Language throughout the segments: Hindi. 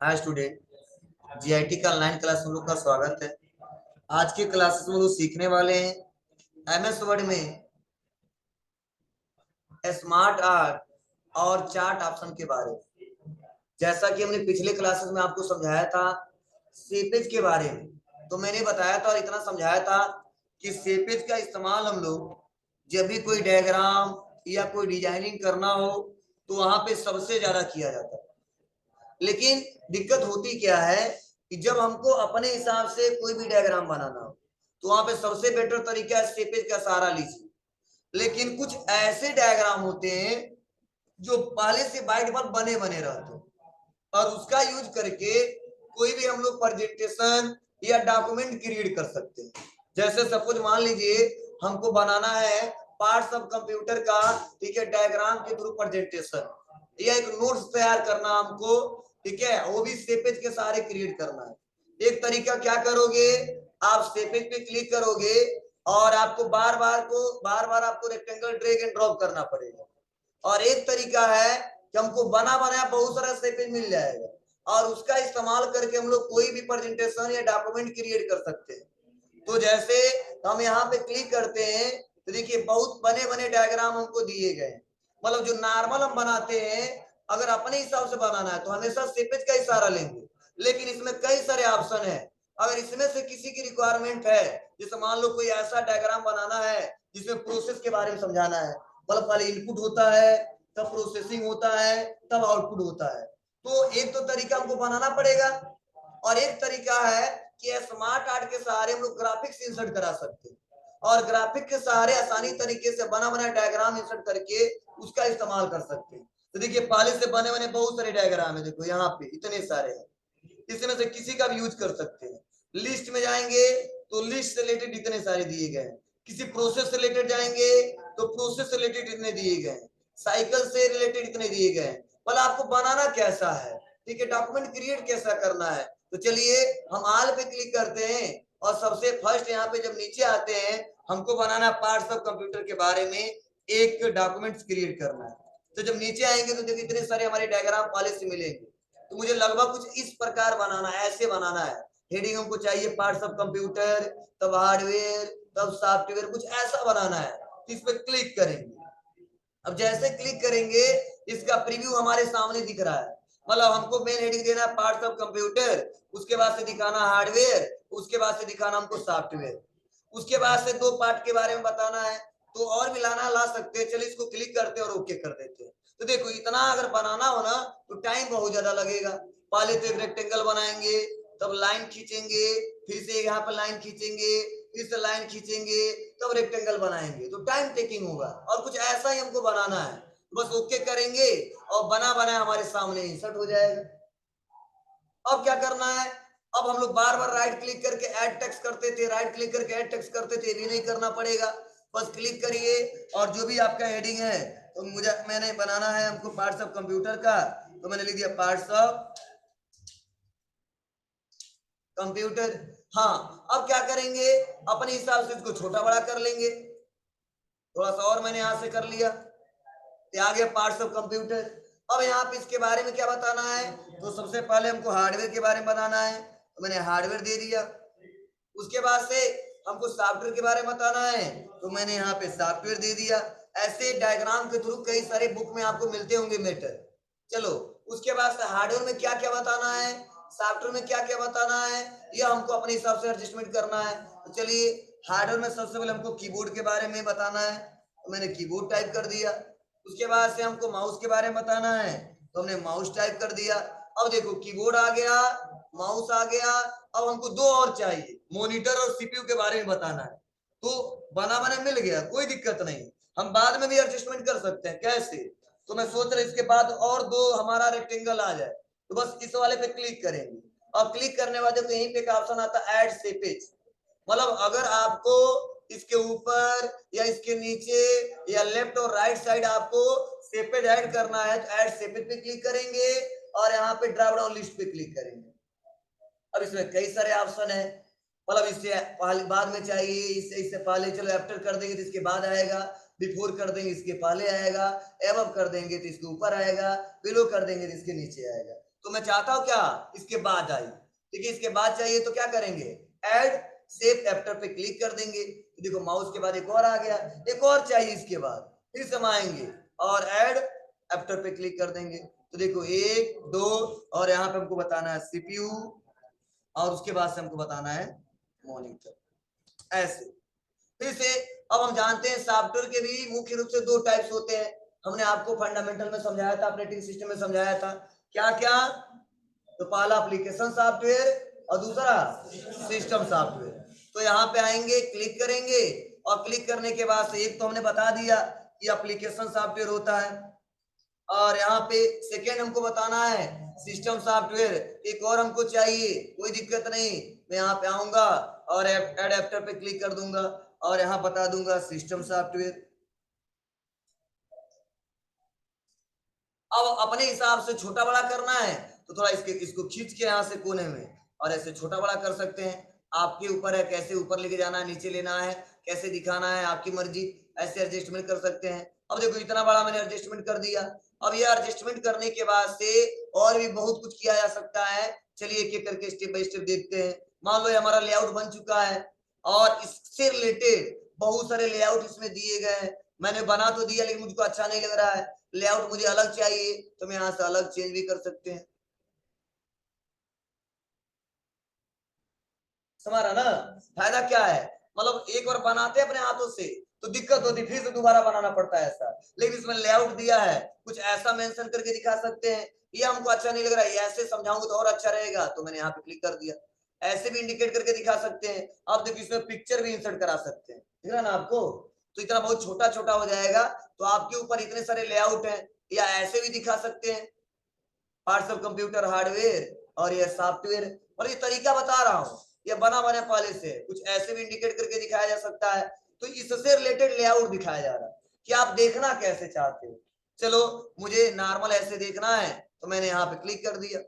Hi student. जीआईटी का ऑनलाइन क्लास में लोग का स्वागत है। आज के क्लासेस में लोग सीखने वाले हैं एमएस वर्ड में स्मार्ट आर्ट और चार्ट ऑप्शन के बारे में। जैसा कि हमने पिछले क्लासेस में आपको समझाया था सेपेज के बारे में, तो मैंने बताया था और इतना समझाया था कि सेपेज का इस्तेमाल हम लोग जब भी कोई डायग्राम या कोई डिजाइनिंग करना हो तो वहां पे सबसे ज्यादा किया जाता है। लेकिन दिक्कत होती क्या है कि जब हमको अपने हिसाब से कोई भी डायग्राम बनाना हो तो वहां पे सबसे बेटर तरीका है सेपेज का सहारा लीजिए। लेकिन कुछ ऐसे डायग्राम होते हैं जो पहले से बाय डिफॉल्ट बने बने रहते हैं और उसका यूज करके कोई भी हम लोग प्रेजेंटेशन या डॉक्यूमेंट क्रिएट कर सकते हैं। जैसे सपोज मान लीजिए हमको बनाना है पार्ट्स ऑफ कंप्यूटर का, ठीक है, डायग्राम के थ्रू प्रेजेंटेशन या एक नोट्स तैयार करना हमको, ठीक है, वो भी सेपेज के सहारे क्रिएट करना है। एक तरीका क्या करोगे, आप सेपेज पे क्लिक करोगे और आपको बार बार आपको रेक्टेंगल ड्रैग एंड ड्रॉप करना पड़ेगा। और एक तरीका है कि हमको बना बनाया बहुत सारा सेपेज मिल जाएगा और उसका इस्तेमाल करके हम लोग कोई भी प्रेजेंटेशन या डॉक्यूमेंट क्रिएट कर सकते हैं। तो जैसे हम यहाँ पे क्लिक करते हैं तो देखिए बहुत बने बने डायग्राम हमको दिए गए। मतलब जो नॉर्मल हम बनाते हैं, अगर अपने हिसाब से बनाना है तो हमेशा सेपेज का ही सहारा लेंगे, लेकिन इसमें कई सारे ऑप्शन है। अगर इसमें से किसी की रिक्वायरमेंट है, जैसे मान लो कोई ऐसा डायग्राम बनाना है जिसमें प्रोसेस के बारे में समझाना है, मतलब पहले इनपुट होता है, तब प्रोसेसिंग होता है, तब आउटपुट होता है, तो एक तो तरीका हमको बनाना पड़ेगा। और एक तरीका है कि स्मार्ट आर्ट के सहारे हम लोग ग्राफिक्स इंसर्ट करा सकते हैं और ग्राफिक के सहारे आसानी तरीके से बना बनाया डायग्राम इंसर्ट करके उसका इस्तेमाल कर सकते हैं। तो देखिए पहले से बने बने बहुत सारे डायग्राम है, देखो यहाँ पे इतने सारे हैं, इसमें से किसी का भी यूज कर सकते हैं। लिस्ट में जाएंगे तो लिस्ट से रिलेटेड इतने सारे दिए गए हैं, किसी प्रोसेस से रिलेटेड जाएंगे तो प्रोसेस से रिलेटेड इतने दिए गए हैं, साइकिल से रिलेटेड इतने दिए गए हैं। मतलब आपको बनाना कैसा है, ठीक है, डॉक्यूमेंट क्रिएट कैसा करना है। तो चलिए हम आल पे क्लिक करते हैं और सबसे फर्स्ट यहाँ पे जब नीचे आते हैं हमको बनाना पार्ट्स ऑफ कंप्यूटर के बारे में एक डॉक्यूमेंट क्रिएट करना है। तो जब नीचे आएंगे तो देखिए इतने सारे हमारे डायग्राम पहले से मिलेंगे। तो मुझे लगभग कुछ इस प्रकार बनाना है, ऐसे बनाना है। हेडिंग हमको चाहिए पार्ट्स ऑफ कंप्यूटर, तब हार्डवेयर, तब सॉफ्टवेयर, कुछ ऐसा बनाना है। तो इस पर क्लिक करेंगे। अब जैसे क्लिक करेंगे इसका प्रीव्यू हमारे सामने दिख रहा है। मतलब हमको मेन हेडिंग देना है पार्ट्स ऑफ कंप्यूटर, उसके बाद से दिखाना हार्डवेयर, उसके बाद से दिखाना हमको सॉफ्टवेयर, उसके बाद से दो पार्ट के बारे में बताना है। तो और मिलाना ला सकते हैं, चलिए इसको क्लिक करते हैं और ओके कर देते हैं। तो देखो इतना अगर बनाना हो ना तो टाइम बहुत ज्यादा लगेगा। पहले तो एक रेक्टेंगल बनाएंगे, तब लाइन खींचेंगे, फिर से यहाँ पर लाइन खींचेंगे, फिर से लाइन खींचेंगे, तब रेक्टेंगल बनाएंगे, तो टाइम टेकिंग होगा। और कुछ ऐसा ही हमको बनाना है, बस ओके करेंगे और बना बना हमारे सामने इंसर्ट हो जाएगा। अब क्या करना है, अब हम लोग बार बार राइट क्लिक करके ऐड टेक्स्ट करते थे, राइट क्लिक करके ऐड टेक्स्ट करते थे, ये नहीं करना पड़ेगा। बस क्लिक करिए और जो भी आपका हेडिंग है, तो मैंने बनाना है हमको पार्ट्स ऑफ कंप्यूटर का, तो मैंने लिख दिया पार्ट्स ऑफ कंप्यूटर। हाँ, अब क्या करेंगे, अपने हिसाब से इसको छोटा बड़ा कर लेंगे, थोड़ा सा और मैंने यहां से कर लिया, आ गया पार्ट्स ऑफ कंप्यूटर। अब यहाँ पे इसके बारे में क्या बताना है, तो सबसे पहले हमको हार्डवेयर के बारे में बताना है, तो मैंने हार्डवेयर दे दिया। उसके बाद से हमको सॉफ्टवेयर के बारे में बताना है, तो मैंने यहाँ पे सॉफ्टवेयर दे दिया। ऐसे डायग्राम के थ्रू कई सारे बुक में आपको मिलते होंगे मैटर। चलो, उसके बाद से हार्डवेयर में क्या क्या बताना है, सॉफ्टवेयर में क्या क्या बताना है, यह हमको अपने हिसाब से एडजस्टमेंट करना है। तो चलिए हार्डवेयर में सबसे पहले हमको कीबोर्ड के बारे में बताना है, तो मैंने कीबोर्ड टाइप कर दिया। उसके बाद से हमको माउस के बारे में बताना है, तो हमने माउस टाइप कर दिया। अब देखो कीबोर्ड आ गया, माउस आ गया, अब हमको दो और चाहिए, मॉनिटर और सीपीयू के बारे में बताना है। तो बना बना मिल गया, कोई दिक्कत नहीं, हम बाद में भी एडजस्टमेंट कर सकते हैं। कैसे, तो मैं सोच रहा इसके बाद और दो हमारा रेक्टेंगल आ जाए, तो बस इस वाले पे क्लिक करेंगे। और क्लिक करने बाद देखो यहीं पे एक ऑप्शन आता है ऐड सेपेज। मतलब अगर आपको इसके ऊपर या इसके नीचे या लेफ्ट और राइट साइड आपको सेपेज ऐड करना है, तो ऐड सेपेज पे क्लिक करेंगे और यहाँ पे ड्रॉप डाउन लिस्ट पे क्लिक करेंगे। अब इसमें कई सारे ऑप्शन है, मतलब इससे पहले बाद में चाहिए, इससे पहले चलो आफ्टर कर देंगे तो इसके बाद आएगा, बिफोर कर देंगे इसके पहले आएगा, एबव कर देंगे तो इसके ऊपर आएगा, बिलो कर देंगे तो इसके नीचे आएगा। तो मैं चाहता हूं क्या इसके बाद आई, ठीक है, इसके बाद चाहिए तो क्या करेंगे, ऐड सेव आफ्टर पे क्लिक कर देंगे। तो देखो माउस के बाद एक और आ गया, एक और चाहिए इसके बाद, फिर से हम आएंगे और ऐड आफ्टर पे क्लिक कर देंगे। तो देखो 1 2 और यहाँ पे हमको बताना है सीपीयू और उसके बाद से हमको बताना है मॉनिटर, ऐसे। फिर से अब हम जानते हैं सॉफ्टवेयर के भी मुख्य रूप से 2 टाइप्स होते हैं। हमने आपको फंडामेंटल में समझाया था, ऑपरेटिंग सिस्टम में समझाया था, क्या क्या, तो पहला एप्लीकेशन सॉफ्टवेयर और दूसरा सिस्टम सॉफ्टवेयर। तो यहाँ पे आएंगे, क्लिक करेंगे और क्लिक करने के बाद से एक तो हमने बता दिया कि एप्लीकेशन सॉफ्टवेयर होता है और यहाँ पे सेकेंड हमको बताना है सिस्टम सॉफ्टवेयर। एक और हमको चाहिए, कोई दिक्कत नहीं, मैं यहाँ पे आऊंगा और एड आफ्टर पे क्लिक कर दूंगा और यहाँ बता दूंगा सिस्टम सॉफ्टवेयर। अब अपने हिसाब से छोटा बड़ा करना है तो थोड़ा इसको खींच के यहाँ से कोने में और ऐसे छोटा बड़ा कर सकते हैं, आपके ऊपर है कैसे ऊपर लेके जाना है, नीचे लेना है, कैसे दिखाना है, आपकी मर्जी, ऐसे एडजस्टमेंट कर सकते हैं। अब देखो इतना बड़ा मैंने एडजस्टमेंट कर दिया। अब ये एडजस्टमेंट करने के बाद से और भी बहुत कुछ किया जा सकता है, चलिए एक एक करके स्टेप बाय स्टेप देखते हैं। मान लो ये हमारा लेआउट बन चुका है और इससे रिलेटेड बहुत सारे लेआउट इसमें दिए गए हैं। मैंने बना तो दिया लेकिन मुझको अच्छा नहीं लग रहा है, लेआउट मुझे अलग चाहिए, तो मैं यहाँ से अलग चेंज भी कर सकते हैं। समझ रहा ना, फायदा क्या है, मतलब एक बार बनाते हैं अपने हाथों से तो दिक्कत होती, फिर से दोबारा बनाना पड़ता है ऐसा, लेकिन इसमें लेआउट दिया है, कुछ ऐसा मेंशन करके दिखा सकते हैं, ये हमको अच्छा नहीं लग रहा है, ऐसे समझाऊंगा तो और अच्छा रहेगा, तो मैंने यहाँ पे क्लिक कर दिया। ऐसे भी इंडिकेट करके दिखा सकते हैं। अब देखिए इसमें पिक्चर भी इंसर्ट करा सकते हैं, दिख रहा ना आपको, तो इतना बहुत छोटा छोटा हो जाएगा, तो आपके ऊपर इतने सारे लेआउट है, या ऐसे भी दिखा सकते हैं पार्ट्स ऑफ कंप्यूटर हार्डवेयर और ये सॉफ्टवेयर, और ये तरीका बता रहा हूँ, ये बना बना पहले से, कुछ ऐसे भी इंडिकेट करके दिखाया जा सकता है। तो इससे रिलेटेड लेआउट दिखाया जा रहा है कि आप देखना कैसे चाहते हो। चलो मुझे नॉर्मल ऐसे देखना है तो मैंने यहाँ पे क्लिक कर दिया,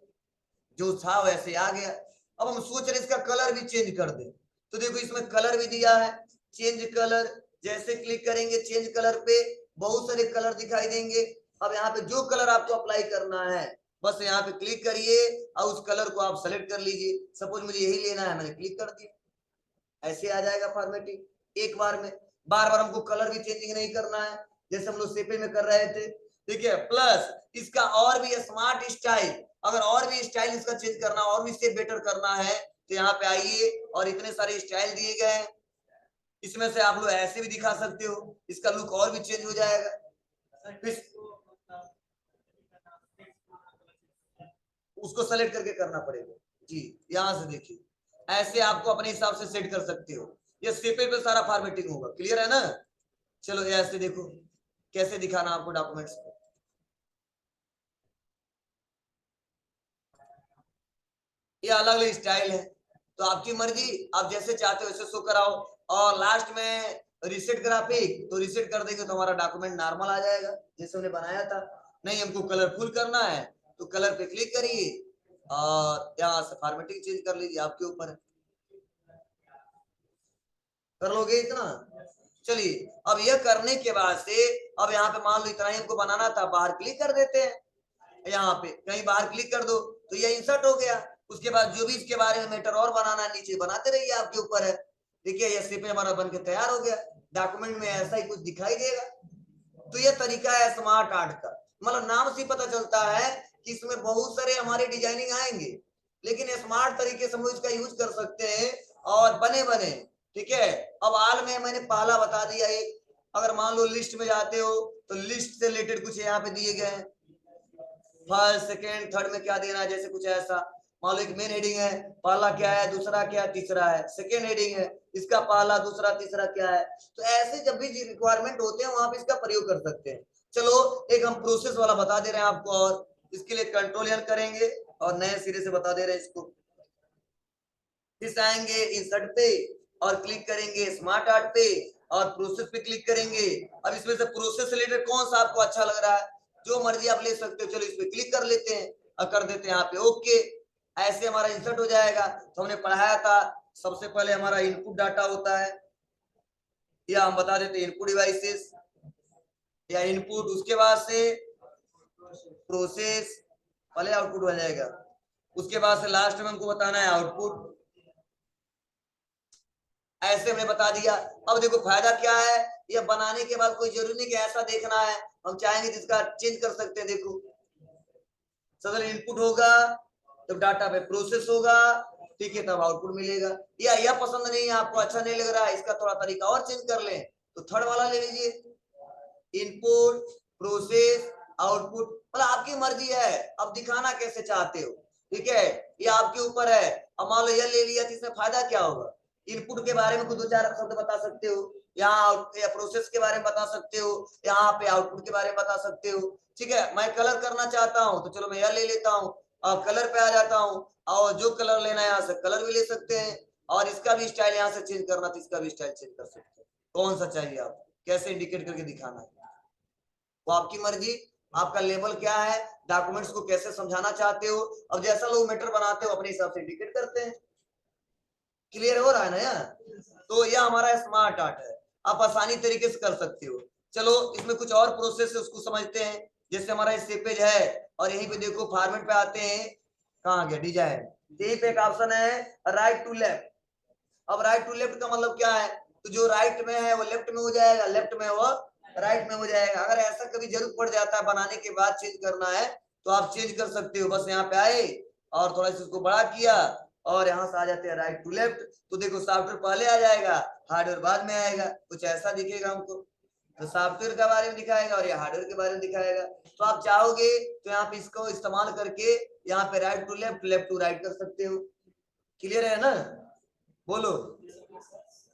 जो था वैसे आ गया। अब हम सोच रहे इसका कलर भी चेंज कर दें, तो देखो इसमें कलर भी दिया है, चेंज कलर, जैसे क्लिक करेंगे चेंज कलर पे बहुत सारे कलर दिखाई देंगे। अब यहाँ पे जो कलर आपको अप्लाई करना है बस यहाँ पे क्लिक करिए और उस कलर को आप सेलेक्ट कर लीजिए, सपोज मुझे यही लेना है, मैंने क्लिक कर दिया, ऐसे आ जाएगा फॉर्मेटिंग एक बार में। बार बार हमको कलर भी चेंजिंग नहीं करना है, जैसे हम लोग सेपे में कर रहे थे, ठीक है। प्लस इसका और भी स्मार्ट स्टाइल, अगर और भी स्टाइल इसका चेंज करना, और भी इससे बेटर करना है तो यहाँ पे आइए और इतने सारे स्टाइल दिए गए हैं, इसमें से आप लोग ऐसे भी दिखा सकते हो, इसका लुक और भी चेंज हो जाएगा। फिर उसको सेलेक्ट करके करना पड़ेगा जी, यहाँ से देखिए ऐसे आपको अपने हिसाब से सेट कर सकते हो, ये सेपे पे सारा फॉर्मेटिंग होगा, क्लियर है ना। चलो ये ऐसे देखो कैसे दिखाना आपको डॉक्यूमेंट्स को, ये अलग अलग स्टाइल है, तो आपकी मर्जी, आप जैसे चाहते हो वैसे शो कराओ। और लास्ट में रिसेट ग्राफिक, तो रिसेट कर देंगे तो हमारा डॉक्यूमेंट नॉर्मल आ जाएगा जैसे हमने बनाया था। नहीं हमको कलरफुल करना है तो कलर पे क्लिक करिए और यहाँ से फॉर्मेटिंग चेंज कर लीजिए, आपके ऊपर है, कर लोगे इतना। चलिए अब यह करने के बाद से अब यहाँ पे मान लो इतना ही हमको बनाना था, बाहर क्लिक कर देते हैं, यहाँ पे कहीं बाहर क्लिक कर दो तो ये इंसर्ट हो गया। उसके बाद जो भी इसके बारे में मैटर और बनाना है नीचे बनाते रहिए, आपके ऊपर है। देखिए ये सिर्फ हमारा बन के तैयार हो गया, डॉक्यूमेंट में ऐसा ही कुछ दिखाई देगा। तो ये तरीका है स्मार्ट आर्ट का, मतलब नाम से पता चलता है कि इसमें बहुत सारे हमारे डिजाइनिंग आएंगे, लेकिन स्मार्ट तरीके से हम इसका यूज कर सकते हैं और बने बने, ठीक है। अब आल में मैंने पहला बता दिया एक, अगर मान लो लिस्ट में जाते हो तो लिस्ट से रिलेटेड कुछ यहाँ पे दिए गए हैं, फर्स्ट सेकेंड थर्ड में क्या देना है, जैसे कुछ ऐसा। मान लो एक मेन हेडिंग है, पहला क्या है, दूसरा क्या है, तीसरा है, सेकेंड हेडिंग है, इसका पहला दूसरा तीसरा क्या है। तो ऐसे जब भी रिक्वायरमेंट होते हैं वहां पे इसका प्रयोग कर सकते हैं। चलो एक हम प्रोसेस वाला बता दे रहे हैं आपको, और इसके लिए कंट्रोल एन करेंगे और नए सिरे से बता दे रहे हैं इसको। फिर आएंगे इंसर्ट पे और क्लिक करेंगे स्मार्ट आर्ट पे और प्रोसेस पे क्लिक करेंगे। अब इसमें से प्रोसेस से रिलेटेड कौन सा आपको अच्छा लग रहा है, जो मर्जी आप ले सकते हो, चलो इस पे क्लिक कर लेते हैं और कर देते हैं यहाँ पे ओके, ऐसे हमारा इंसर्ट हो जाएगा। तो हमने पढ़ाया था सबसे पहले हमारा इनपुट डाटा होता है, या हम बता देते इनपुट डिवाइसेस या इनपुट, उसके बाद से प्रोसेस, पहले आउटपुट हो जाएगा। उसके बाद से लास्ट में हमको बताना है आउटपुट। ऐसे हमने बता दिया। अब देखो फायदा क्या है, ये बनाने के बाद कोई जरूरी नहीं कि ऐसा देखना है, हम चाहेंगे जिसका चेंज कर सकते हैं। देखो सदर इनपुट होगा तब डाटा पे प्रोसेस होगा, ठीक है, तब आउटपुट मिलेगा। या यह पसंद नहीं है आपको, अच्छा नहीं लग रहा है, इसका थोड़ा तरीका और चेंज कर लें, तो थर्ड वाला ले लीजिए, इनपुट प्रोसेस आउटपुट। मतलब आपकी मर्जी है, अब दिखाना कैसे चाहते हो, ठीक है, ये आपके ऊपर है। अब मान लो यह ले लिया तो इसमें फायदा क्या होगा, इनपुट के बारे में कुछ दो चार शब्द बता सकते हो, यहाँ प्रोसेस के बारे में बता सकते हो, यहाँ पे आउटपुट के बारे में बता सकते हो। ठीक है, मैं कलर करना चाहता हूँ तो चलो मैं यह ले लेता हूँ, अब कलर पे आ जाता हूँ, और जो कलर लेना है यहाँ से कलर भी ले सकते हैं, और इसका भी स्टाइल यहाँ से चेंज करना तो इसका भी स्टाइल चेंज कर सकते हैं। कौन सा चाहिए आप, कैसे इंडिकेट करके दिखाना है वो आपकी मर्जी। आपका लेवल क्या है, डॉक्यूमेंट्स को कैसे समझाना चाहते हो, अब जैसा लोग मैटर बनाते हो अपने हिसाब से इंडिकेट करते हैं। क्लियर हो रहा है ना यार? तो यह हमारा स्मार्ट आर्ट है, आप आसानी तरीके से कर सकते हो। चलो इसमें कुछ और प्रोसेस है उसको समझते हैं। जैसे हमारा सेपेज है, और यहीं पे देखो फॉर्मेट पे आते हैं, कहाँ गया डिजाइन, यहीं पे एक ऑप्शन है राइट टू लेफ्ट। अब राइट टू लेफ्ट का मतलब क्या है, तो जो राइट में है वो लेफ्ट में हो जाएगा, लेफ्ट में वो राइट में हो जाएगा। अगर ऐसा कभी जरूरत पड़ जाता है बनाने के बाद चेंज करना है तो आप चेंज कर सकते हो, बस यहाँ पे आए और थोड़ा सा इसको बड़ा किया और यहाँ से आ जाते हैं राइट टू लेफ्ट। तो देखो सॉफ्टवेयर पहले आ जाएगा, हार्डवेयर बाद में आएगा, कुछ ऐसा दिखेगा हमको, तो सॉफ्टवेयर के बारे में दिखाएगा और ये हार्डवेयर के बारे में दिखाएगा। तो आप चाहोगे तो यहाँ पे इसको इस्तेमाल करके यहाँ पे right to left, left to right कर सकते हो। क्लियर है ना, बोलो।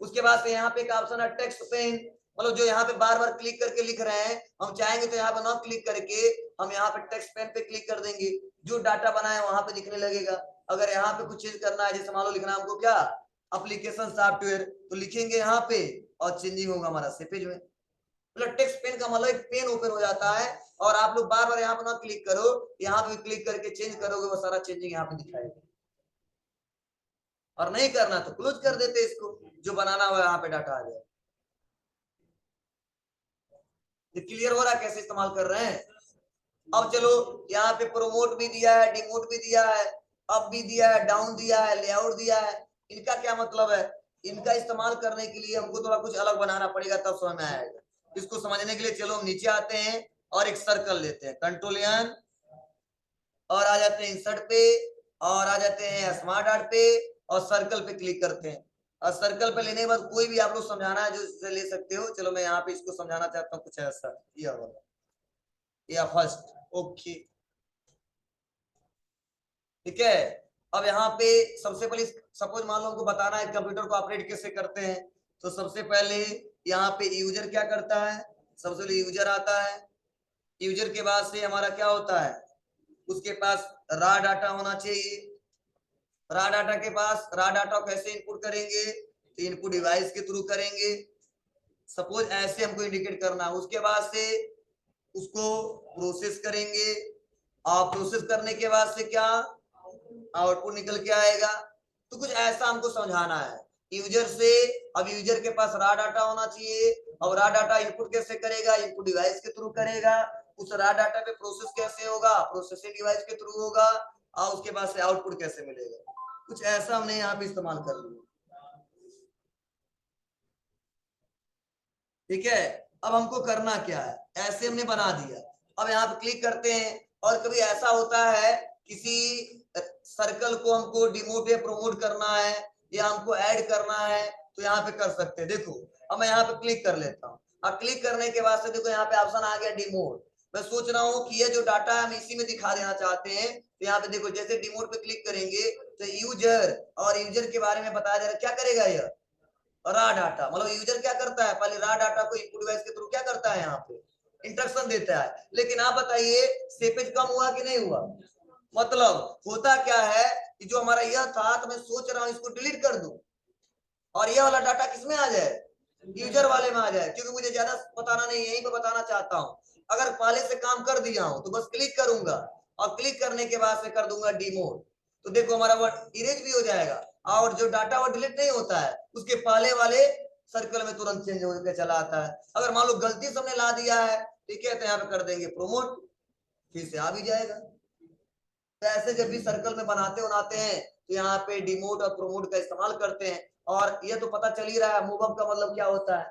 उसके बाद से यहाँ पे एक ऑप्शन है टेक्स्ट पेन, मतलब जो यहाँ पे बार बार क्लिक करके लिख रहे हैं, हम चाहेंगे तो यहाँ पे ना क्लिक करके हम यहाँ पे टेक्स्ट पेन पे क्लिक कर देंगे, जो डाटा बना है वहां पे दिखने लगेगा। अगर यहाँ पे कुछ चेंज करना है, जैसे मान लो लिखना है हमको क्या, एप्लीकेशन सॉफ्टवेयर, तो लिखेंगे यहाँ पे और चेंजिंग होगा हमारा पेज में। मतलब टेक्स्ट पेन का मतलब एक पेन ओपन हो जाता है, और आप लोग बार बार यहाँ पे ना क्लिक करो, यहाँ पे क्लिक करके चेंज करोगे, वो सारा चेंजिंग यहाँ पे दिखाएगा। और नहीं करना तो क्लोज कर देते इसको, जो बनाना हुआ यहाँ पे डाटा आ जाए। क्लियर हो रहा है कैसे इस्तेमाल कर रहे हैं? अब चलो यहाँ पे प्रोमोट भी दिया है, डिमोट भी दिया है, अप भी दिया है, डाउन दिया है, लेआउट दिया है। इनका क्या मतलब है, इनका इस्तेमाल करने के लिए हमको थोड़ा कुछ अलग बनाना पड़ेगा, तब समझ में आएगा। इसको समझने के लिए चलो हम नीचे आते हैं और एक सर्कल लेते हैं, कंट्रोल एन, और आ जाते हैं इंसर्ट पे, और आ जाते हैं स्मार्ट आर्ट पे, और सर्कल पे क्लिक करते हैं। और सर्कल पे लेने के बाद कोई भी आप लोग समझाना है जो इससे ले सकते हो। चलो मैं यहाँ पे इसको समझाना चाहता हूँ कुछ ऐसा, या फर्स्ट, ओके, ठीक है। अब यहाँ पे सबसे पहले सपोज मान लो हमको बताना है कंप्यूटर को ऑपरेट कैसे करते हैं, तो सबसे पहले यहाँ पे यूजर क्या करता है, सबसे पहले यूजर आता है। यूजर के बाद से हमारा क्या होता है, उसके पास रॉ डाटा होना चाहिए। रॉ डाटा के पास, रॉ डाटा कैसे इनपुट करेंगे, तो इनपुट डिवाइस के थ्रू करेंगे। सपोज ऐसे हमको इंडिकेट करना है। उसके बाद से उसको प्रोसेस करेंगे, और प्रोसेस करने के बाद से क्या आउटपुट निकल के आएगा। तो कुछ ऐसा हमको समझाना है यूजर से। अब यूजर के पास रॉ डाटा होना चाहिए, और रॉ डाटा इनपुट कैसे करेगा, इनपुट डिवाइस के थ्रू करेगा। उस रॉ डाटा पे प्रोसेस कैसे होगा, प्रोसेसिंग डिवाइस के थ्रू होगा, और उसके बाद से आउटपुट कैसे मिलेगा। कुछ ऐसा हमने यहाँ पे इस्तेमाल कर लिया, ठीक है। अब हमको करना क्या है, ऐसे हमने बना दिया। अब यहाँ पे क्लिक करते हैं, और कभी ऐसा होता है किसी सर्कल को हमको डिमोट या प्रोमोट करना है, या हमको ऐड करना है, तो यहाँ पे कर सकते हैं। देखो अब मैं यहाँ पे क्लिक कर लेता हूँ, अब क्लिक करने के बाद से देखो यहाँ पे ऑप्शन आ गया डिमोट। मैं सोच रहा हूँ कि ये जो डाटा है हम इसी में दिखा देना चाहते हैं, तो यहाँ पे देखो जैसे डिमोट पे क्लिक करेंगे तो यूजर, और यूजर के बारे में बताया जा रहा है, क्या करेगा यह रॉ डाटा, मतलब यूजर क्या करता है, पहले रॉ डाटा को इनपुट डिवाइस के थ्रू क्या करता है, यहाँ पे इंस्ट्रक्शन देता है। लेकिन आप बताइए सेपेज कम हुआ कि नहीं हुआ, मतलब होता क्या है कि जो हमारा यह था, तो मैं सोच रहा हूँ इसको डिलीट कर दूं, और यह वाला डाटा किसमें आ जाए, यूजर वाले में आ जाए, क्योंकि मुझे ज्यादा बताना नहीं, यहीं पे बताना चाहता हूँ। अगर पहले से काम कर दिया हूं तो बस क्लिक करूंगा, और क्लिक करने के बाद से कर दूंगा डिमोट, तो देखो हमारा वर्ड इरेज भी हो जाएगा, और जो डाटा वो डिलीट नहीं होता है, उसके पहले वाले सर्कल में तुरंत चेंज होकर चला आता है। अगर मान लो गलती से हमने ला दिया है, ठीक है, तो यहाँ पे कर देंगे प्रोमोट, फिर से आ भी जाएगा। तो ऐसे जब भी सर्कल में बनाते हैं तो यहाँ पे डिमोट और प्रोमोट का इस्तेमाल करते हैं। और ये तो पता चल ही रहा है मूव अप का मतलब क्या होता है,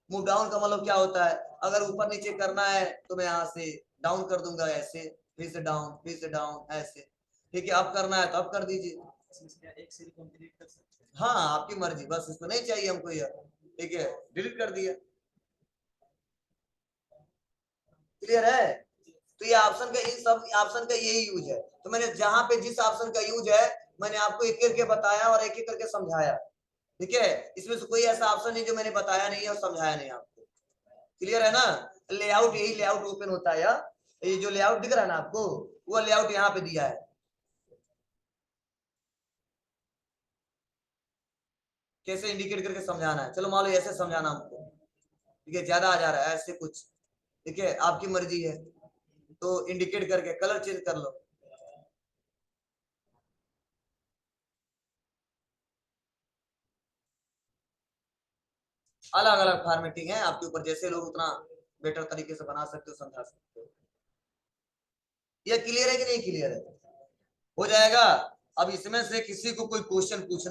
मूव डाउन का मतलब क्या होता है। अगर ऊपर नीचे करना है तो मैं यहाँ से डाउन कर दूंगा ऐसे, फिर से डाउन, फिर से डाउन ऐसे। ठीक है, अब करना है तो अब कर दीजिए। हाँ आपकी मर्जी, बस इसको नहीं चाहिए हमको यह। ठीक है, डिलीट कर दिया। क्लियर है। तो ये ऑप्शन का, इन सब ऑप्शन का यही यूज है। तो मैंने जहां पे जिस ऑप्शन का यूज है मैंने आपको एक करके बताया और एक एक करके समझाया। ठीक है, इसमें से कोई ऐसा ऑप्शन नहीं जो मैंने बताया नहीं है और समझाया नहीं आपको। क्लियर है ना। लेआउट, यही लेआउट ओपन होता है। ये जो लेआउट दिख रहा है ना आपको, वो लेआउट यहाँ पे दिया है। कैसे इंडिकेट करके समझाना है, चलो मान लो ऐसे समझाना हमको। ठीक है, ज्यादा आ जा रहा है ऐसे कुछ। ठीक है, आपकी मर्जी है, तो इंडिकेट करके कलर चेंज कर लो। अलग अलग फॉर्मेटिंग है आपके ऊपर, जैसे लोग उतना बेटर तरीके से बना सकते हो, समझा सकते हो। ये क्लियर है कि नहीं क्लियर है? हो जाएगा। अब इसमें से किसी को कोई क्वेश्चन पूछना